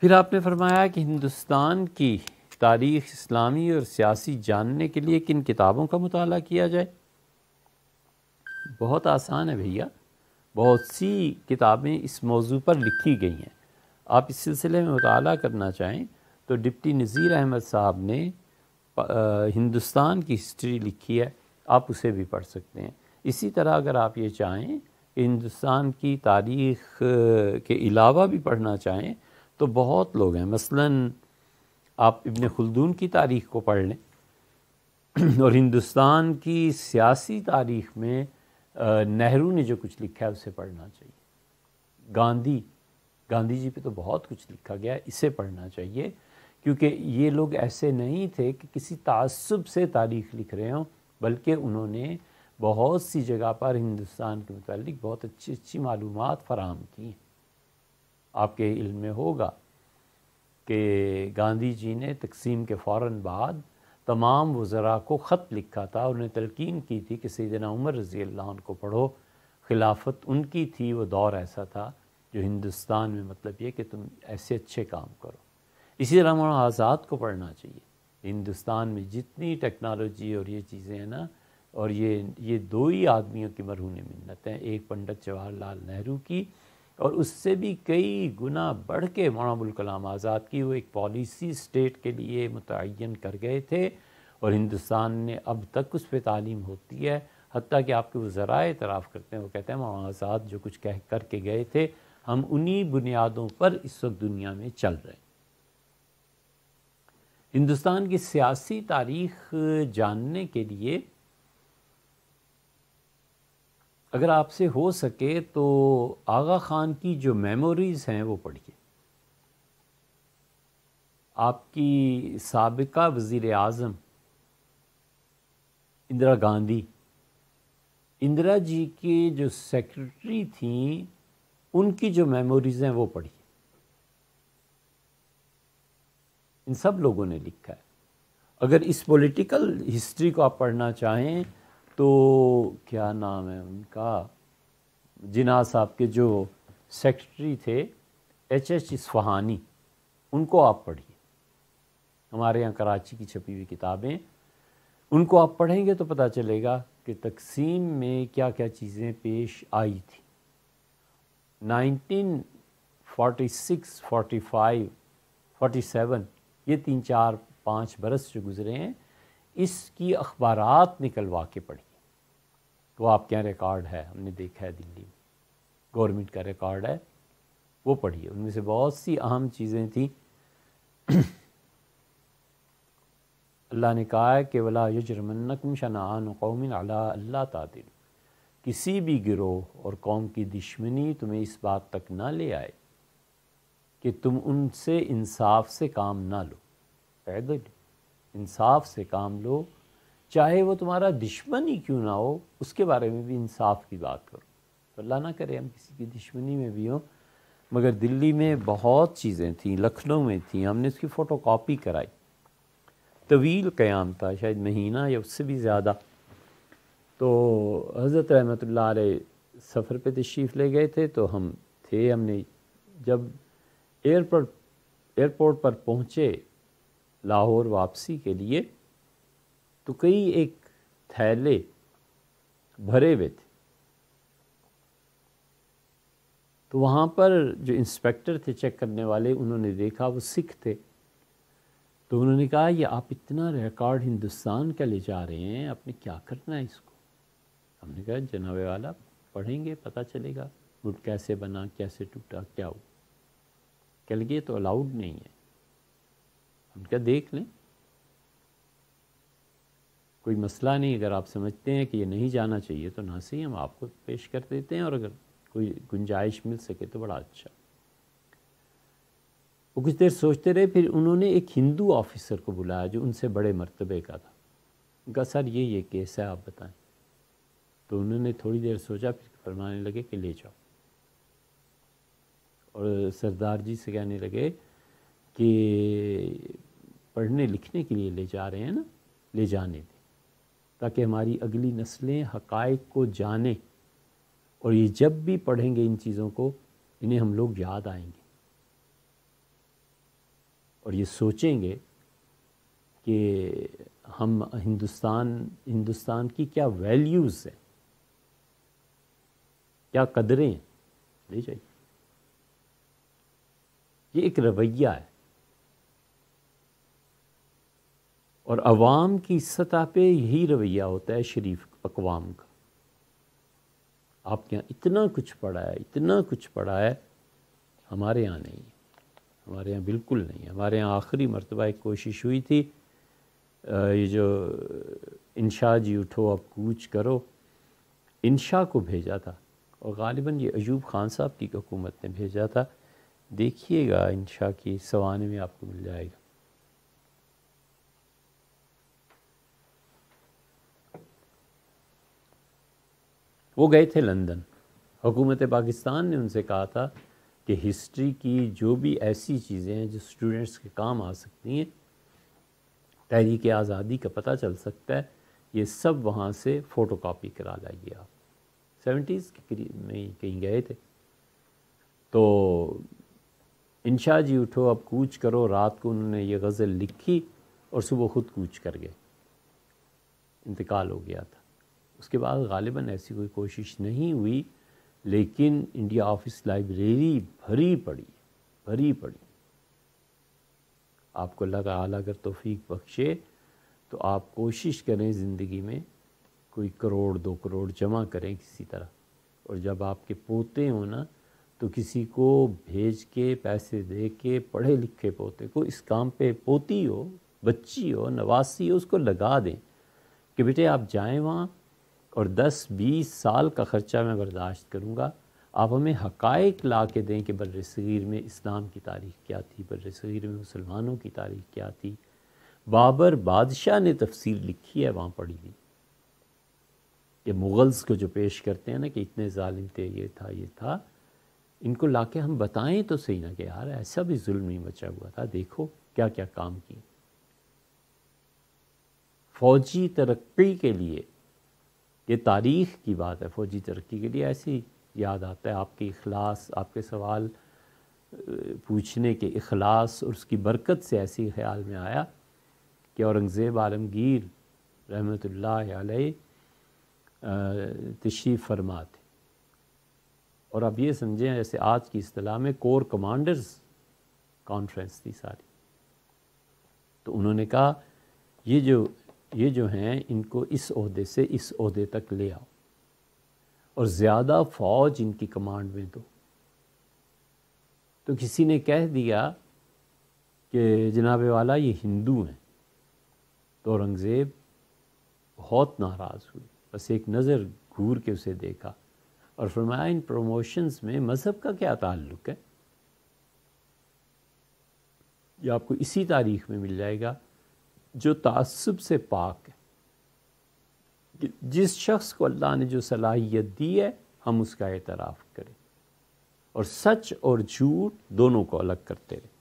پھر آپ نے فرمایا کہ ہندوستان کی تاریخ اسلامی اور سیاسی جاننے کے لیے کن کتابوں کا مطالعہ کیا جائے؟ بہت آسان ہے بھیا، بہت سی کتابیں اس موضوع پر لکھی گئی ہیں۔ آپ اس سلسلے میں مطالعہ کرنا چاہیں تو ڈپٹی نذیر احمد صاحب نے ہندوستان کی ہسٹری لکھی ہے، آپ اسے بھی پڑھ سکتے ہیں۔ اسی طرح اگر آپ یہ چاہیں کہ ہندوستان کی تاریخ کے علاوہ بھی پڑھنا چاہیں تو بہت لوگ ہیں، مثلاً آپ ابن خلدون کی تاریخ کو پڑھ لیں، اور ہندوستان کی سیاسی تاریخ میں نہرو نے جو کچھ لکھا ہے اسے پڑھنا چاہیے۔ گاندھی جی پہ تو بہت کچھ لکھا گیا ہے، اسے پڑھنا چاہیے، کیونکہ یہ لوگ ایسے نہیں تھے کہ کسی تعصب سے تاریخ لکھ رہے ہوں، بلکہ انہوں نے بہت سی جگہ پر ہندوستان کے متعلق بہت اچھی معلومات فراہم کی۔ آپ کے علم میں ہوگا کہ گاندھی جی نے تقسیم کے فوراً بعد تمام وزراء کو خط لکھا تھا، انہیں تلقین کی تھی کہ سیدنا عمر رضی اللہ عنہ کو پڑھو، خلافت ان کی تھی، وہ دور ایسا تھا جو ہندوستان میں مطلب یہ کہ تم ایسے اچھے کام کرو۔ اسی طرح مولانا آزاد کو پڑھنا چاہیے۔ ہندوستان میں جتنی ٹیکنالوجی اور یہ چیزیں ہیں نا، اور یہ دو ہی آدمیوں کی مرہون منت ہیں، ایک پنڈت جواہر لال نہرو کی، اور اس سے بھی کئی گنا بڑھ کے مولانا ابوالکلام آزاد کی۔ وہ ایک پالیسی اسٹیٹ کے لیے متعین کر گئے تھے، اور ہندوستان نے اب تک اس پہ تعلیم ہوتی ہے، حتیٰ کہ آپ کے وزراء اعتراف کرتے ہیں، وہ کہتے ہیں مولانا آزاد جو کچھ کہہ کر کے گئے تھے، ہم انہی بنیادوں پر اس وقت دنیا میں چل رہے ہیں۔ ہندوستان کی سیاسی تاریخ جاننے کے لیے اگر آپ سے ہو سکے تو آغا خان کی جو میموریز ہیں وہ پڑھیے۔ آپ کی سابقہ وزیر اعظم اندرا گاندھی، اندرا جی کی جو سیکرٹری تھیں، ان کی جو میموریز ہیں وہ پڑھیے۔ ان سب لوگوں نے لکھا ہے۔ اگر اس پولیٹیکل ہسٹری کو آپ پڑھنا چاہیں تو کیا نام ہے ان کا، جناح صاحب کے جو سیکرٹری تھے ایچ اصفہانی، ان کو آپ پڑھیے۔ ہمارے یہاں کراچی کی چھپی ہوئی کتابیں، ان کو آپ پڑھیں گے تو پتہ چلے گا کہ تقسیم میں کیا کیا چیزیں پیش آئی تھی۔ 1946، 45، 47، یہ 3-4-5 برس جو گزرے ہیں، اس کی اخبارات نکلوا کے پڑھیے۔ وہ آپ کے یہاں ریکارڈ ہے، ہم نے دیکھا ہے دلی میں، گورنمنٹ کا ریکارڈ ہے، وہ پڑھیے۔ ان میں سے بہت سی اہم چیزیں تھیں۔ اللہ نے کہا ہے کہ وَلَا يَجْرِمَنَّكُمْ شَنَآنُ قَوْمٍ عَلَىٰ أَلَّا تَعْدِلُوا، کسی بھی گروہ اور قوم کی دشمنی تمہیں اس بات تک نہ لے آئے کہ تم ان سے انصاف سے کام نہ لو۔ عدل، انصاف سے کام لو، چاہے وہ تمہارا دشمن ہی کیوں نہ ہو، اس کے بارے میں بھی انصاف کی بات کرو۔ تو اللہ نہ کرے ہم کسی کی دشمنی میں بھی ہوں۔ مگر دلی میں بہت چیزیں تھیں، لکھنؤ میں تھیں، ہم نے اس کی فوٹو کاپی کرائی۔ طویل قیام تھا، شاید مہینہ یا اس سے بھی زیادہ۔ تو حضرت رحمۃ اللہ علیہ سفر پہ تشریف لے گئے تھے، تو ہم نے جب ایئرپورٹ پر پہنچے لاہور واپسی کے لیے، تو کئی ایک تھیلے بھرے ہوئے تھے۔ تو وہاں پر جو انسپیکٹر تھے، چیک کرنے والے، انہوں نے دیکھا وہ سکھ تھے، تو انہوں نے کہا یہ آپ اتنا ریکارڈ ہندوستان کا لے جا رہے ہیں، آپ نے کیا کرنا ہے اس کو؟ ہم نے کہا جناب والا پڑھیں گے، پتہ چلے گا گٹ کیسے بنا، کیسے ٹوٹا، کیا ہو۔ کہ لگے تو الاؤڈ نہیں ہے۔ ہم کیا دیکھ لیں، کوئی مسئلہ نہیں، اگر آپ سمجھتے ہیں کہ یہ نہیں جانا چاہیے تو نہ صحیح ہم آپ کو پیش کر دیتے ہیں، اور اگر کوئی گنجائش مل سکے تو بڑا اچھا۔ وہ کچھ دیر سوچتے رہے، پھر انہوں نے ایک ہندو آفیسر کو بلایا جو ان سے بڑے مرتبے کا تھا۔ ان کا سر یہ کیس ہے، آپ بتائیں۔ تو انہوں نے تھوڑی دیر سوچا، پھر فرمانے لگے کہ لے جاؤ، اور سردار جی سے کہنے لگے کہ پڑھنے لکھنے کے لیے لے جا رہے ہیں نا، لے جانے دیں، تاکہ ہماری اگلی نسلیں حقائق کو جانیں، اور یہ جب بھی پڑھیں گے ان چیزوں کو، انہیں ہم لوگ یاد آئیں گے۔ اور یہ سوچیں گے کہ ہم ہندوستان کی کیا ویلیوز ہیں، کیا قدریں ہیں، لے جائیے. یہ ایک رویہ ہے، اور عوام کی سطح پہ یہی رویہ ہوتا ہے شریف اقوام کا. آپ کے یہاں اتنا کچھ پڑا ہے، اتنا کچھ پڑا ہے، ہمارے یہاں نہیں ہے. ہمارے یہاں بالکل نہیں ہے. ہمارے یہاں آخری مرتبہ ایک کوشش ہوئی تھی، یہ جو انشا جی اٹھو اب کوچ کرو، انشا کو بھیجا تھا، اور غالباً یہ ایوب خان صاحب کی حکومت نے بھیجا تھا. دیکھیے گا انشا کی سوانے میں آپ کو مل جائے گا. وہ گئے تھے لندن. حکومت پاکستان نے ان سے کہا تھا کہ ہسٹری کی جو بھی ایسی چیزیں ہیں جو اسٹوڈنٹس کے کام آ سکتی ہیں، تحریک آزادی کا پتہ چل سکتا ہے، یہ سب وہاں سے فوٹو کاپی کرا لائیے. آپ 70s کے قریب میں کہیں گئے تھے. تو انشا جی اٹھو اب کوچ کرو، رات کو انہوں نے یہ غزل لکھی اور صبح خود کوچ کر گئے. انتقال ہو گیا تھا. اس کے بعد غالباً ایسی کوئی کوشش نہیں ہوئی، لیکن انڈیا آفس لائبریری بھری پڑی. آپ کو اللہ تعالیٰ اگر توفیق بخشے تو آپ کوشش کریں زندگی میں کوئی 1 کروڑ 2 کروڑ جمع کریں کسی طرح، اور جب آپ کے پوتے ہوں نا تو کسی کو بھیج کے پیسے دے کے، پڑھے لکھے پوتے کو اس کام پہ، پوتی ہو، بچی ہو، نواسی ہو، اس کو لگا دیں کہ بیٹے آپ جائیں وہاں اور 10-20 سال کا خرچہ میں برداشت کروں گا، آپ ہمیں حقائق لا کے دیں کہ بر صغیر میں اسلام کی تاریخ کیا تھی، بر صغیر میں مسلمانوں کی تاریخ کیا تھی. بابر بادشاہ نے تفسیر لکھی ہے وہاں پڑھی ہوئی، کہ مغلز کو جو پیش کرتے ہیں نا کہ اتنے ظالم تھے، یہ تھا یہ تھا، ان کو لا کے ہم بتائیں تو صحیح نا کہ یار ایسا بھی ظلم نہیں مچا ہوا تھا، دیکھو کیا کیا کام کی. فوجی ترقی کے لیے، یہ تاریخ کی بات ہے، فوجی ترقی کے لیے ایسی یاد آتا ہے آپ کے اخلاص، آپ کے سوال پوچھنے کے اخلاص اور اس کی برکت سے ایسی خیال میں آیا کہ اورنگزیب عالمگیر رحمۃ اللہ علیہ تشریف فرما تھے. اور اب یہ سمجھیں جیسے آج کی اصطلاح میں کور کمانڈرز کانفرنس تھی ساری. تو انہوں نے کہا یہ جو ہیں ان کو اس عہدے سے اس عہدے تک لے آؤ اور زیادہ فوج ان کی کمانڈ میں دو. تو کسی نے کہہ دیا کہ جناب والا یہ ہندو ہیں. تو اورنگزیب بہت ناراض ہوئے، بس ایک نظر گھور کے اسے دیکھا اور فرمایا ان پروموشنز میں مذہب کا کیا تعلق ہے؟ یہ آپ کو اسی تاریخ میں مل جائے گا جو تعصب سے پاک ہے، کہ جس شخص کو اللہ نے جو صلاحیت دی ہے ہم اس کا اعتراف کریں اور سچ اور جھوٹ دونوں کو الگ کرتے رہیں.